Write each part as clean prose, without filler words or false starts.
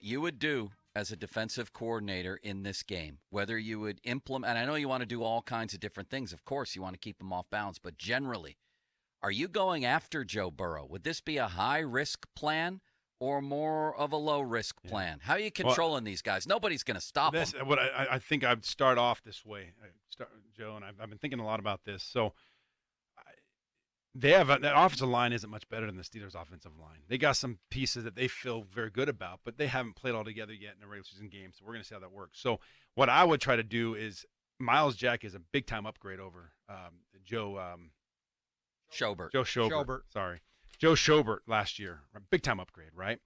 you would do as a defensive coordinator in this game, whether you would implement, and I know you want to do all kinds of different things. Of course, you want to keep them off balance, but generally, are you going after Joe Burrow? Would this be a high risk plan or more of a low risk Yeah. plan? How are you Well, controlling these guys? Nobody's going to stop them. that's what I think I'd start off this way, Joe, and I've been thinking a lot about this. So they have that offensive line isn't much better than the Steelers' offensive line. They got some pieces that they feel very good about, but they haven't played all together yet in a regular season game. So we're going to see how that works. So what I would try to do is Miles Jack is a big time upgrade over Joe Schobert. Joe Schobert. Sorry, Joe Schobert last year, a big time upgrade, right?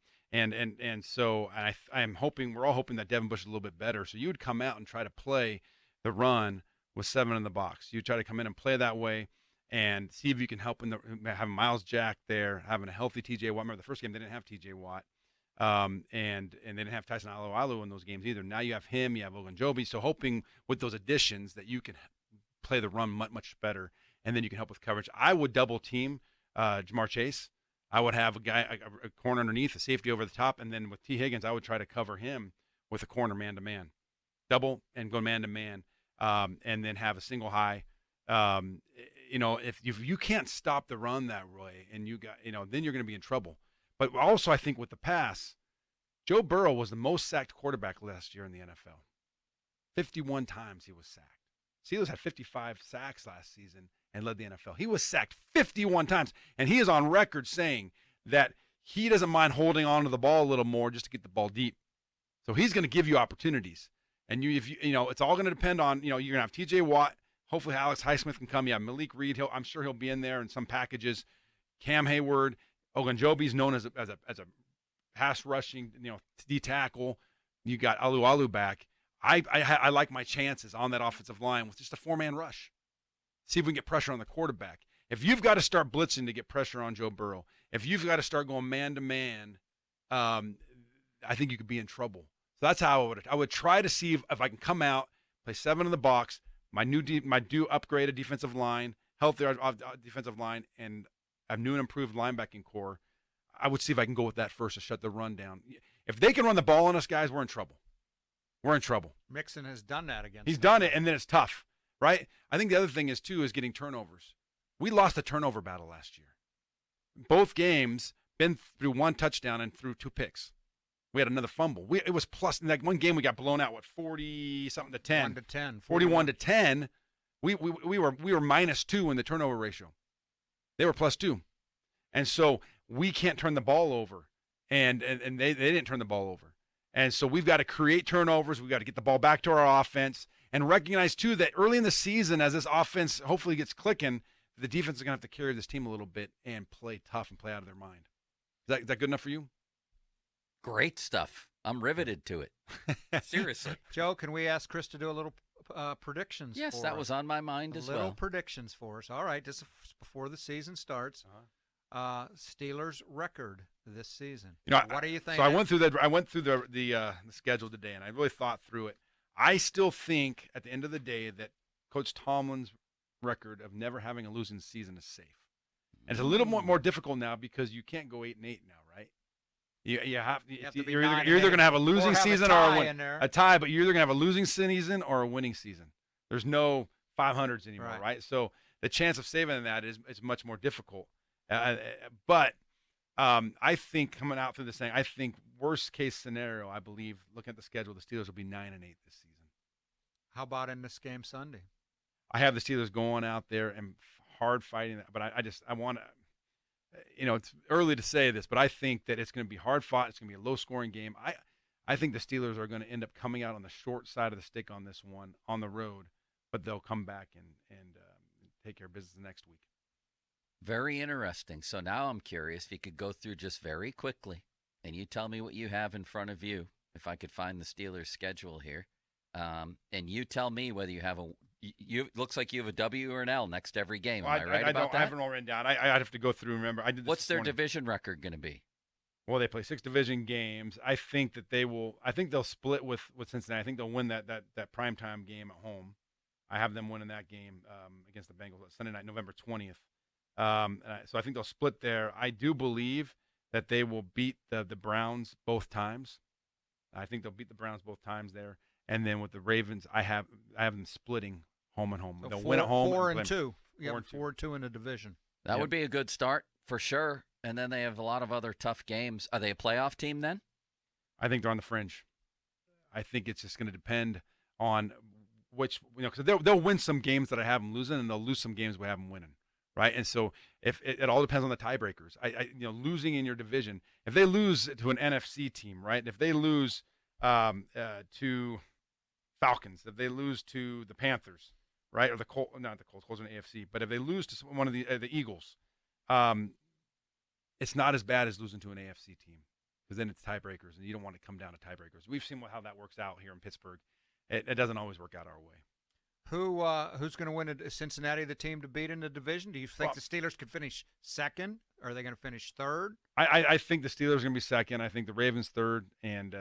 So I am hoping we're all hoping that Devin Bush is a little bit better. So you would come out and try to play the run with 7 in the box. You try to come in and play that way and see if you can help in the having Miles Jack there, having a healthy T.J. Watt. Remember the first game they didn't have T.J. Watt, and they didn't have Tyson Alualu in those games either. Now you have him, you have Ogunjobi. So hoping with those additions that you can play the run much better, and then you can help with coverage. I would double team Jamar Chase. I would have a corner underneath, a safety over the top, and then with T. Higgins, I would try to cover him with a corner man-to-man. Double and go man-to-man, and then have a single high. If you can't stop the run that way, and then you're going to be in trouble. But also, I think with the pass, Joe Burrow was the most sacked quarterback last year in the NFL. 51 times he was sacked. Steelers had 55 sacks last season and led the NFL. He was sacked 51 times, and he is on record saying that he doesn't mind holding on to the ball a little more just to get the ball deep. So he's going to give you opportunities, and it's all going to depend on you're going to have T.J. Watt. Hopefully Alex Highsmith can come. Yeah, Malik Reed. I'm sure he'll be in there in some packages. Cam Hayward, Ogunjobi's known as a pass rushing D tackle. You got Alu back. I like my chances on that offensive line with just a 4-man rush. See if we can get pressure on the quarterback. If you've got to start blitzing to get pressure on Joe Burrow, if you've got to start going man-to-man, I think you could be in trouble. So that's how I would try to see if I can come out, play 7 in the box, my new upgraded defensive line, healthier defensive line, and a new and improved linebacking core. I would see if I can go with that first to shut the run down. If they can run the ball on us, guys, we're in trouble. We're in trouble. Mixon has done that against He's them. done it, and then it's tough, right? I think the other thing is getting turnovers. We lost the turnover battle last year. Both games been through 1 touchdown and through 2 picks. We had another fumble. It was plus in that one game we got blown out 40 something to 10. 1 to 10. 41 to 10. We were -2 in the turnover ratio. They were +2. And so we can't turn the ball over. And they didn't turn the ball over. And so we've got to create turnovers. We've got to get the ball back to our offense and recognize, too, that early in the season, as this offense hopefully gets clicking, the defense is going to have to carry this team a little bit and play tough and play out of their mind. Is that good enough for you? Great stuff. I'm riveted to it. Seriously. Joe, can we ask Chris to do a little predictions Yes, for that us? was on my mind as Little well. predictions for us. All right, just before the season starts. Steelers record this season. What do you think? So I went through the schedule today, and I really thought through it. I still think at the end of the day that Coach Tomlin's record of never having a losing season is safe. And it's a little more difficult now because you can't go 8-8 now, right? You're either going to have a losing season or a tie, but you're either going to have a losing season or a winning season. There's no 500s anymore, right? So the chance of saving that is much more difficult. But I think coming out through this thing, I think worst case scenario, I believe, looking at the schedule, the Steelers will be 9-8 this season. How about in this game Sunday? I have the Steelers going out there and hard fighting, but I want to. It's early to say this, but I think that it's going to be hard fought. It's going to be a low scoring game. I think the Steelers are going to end up coming out on the short side of the stick on this one on the road, but they'll come back and take care of business next week. Very interesting. So now I'm curious if you could go through just very quickly, and you tell me what you have in front of you, if I could find the Steelers' schedule here. And you tell me whether you have looks like you have a W or an L next to every game. Am I right about that? I haven't all written down. I'd have to go through. Remember, I did this. What's their morning. division record going to be? Well, they play 6 division games. I think that they will. I think they'll split with Cincinnati. I think they'll win that primetime game at home. I have them winning that game against the Bengals Sunday night, November 20th. So I think they'll split there. I do believe that they will beat the Browns both times. I think they'll beat the Browns both times there. And then with the Ravens, I have them splitting home and home. So They'll win at home. 4-2. Yeah, 4-2 in the division. That would be a good start for sure. And then they have a lot of other tough games. Are they a playoff team then? I think they're on the fringe. I think it's just going to depend on which, because they'll win some games that I have them losing, and they'll lose some games we have them winning, right? And so if it all depends on the tiebreakers. Losing in your division, if they lose to an NFC team, right? If they lose to Falcons, if they lose to the Panthers, right, or the Colts, not the Colts are in the AFC, but if they lose to one of the Eagles, it's not as bad as losing to an AFC team, because then it's tiebreakers, and you don't want to come down to tiebreakers. We've seen how that works out here in Pittsburgh. It doesn't always work out our way. Who's going to win? Is Cincinnati the team to beat in the division? Do you think the Steelers could finish second? Or are they going to finish third? I think the Steelers are going to be second. I think the Ravens third, and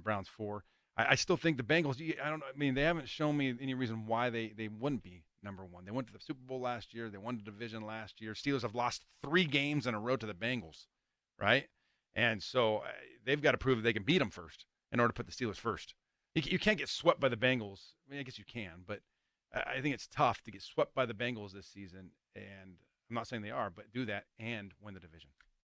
Browns four. I still think the Bengals. I don't know. I mean, they haven't shown me any reason why they wouldn't be number one. They went to the Super Bowl last year. They won the division last year. Steelers have lost 3 games in a row to the Bengals, right? And so they've got to prove that they can beat them first in order to put the Steelers first. You can't get swept by the Bengals. I mean, I guess you can, but I think it's tough to get swept by the Bengals this season. And I'm not saying they are, but do that and win the division.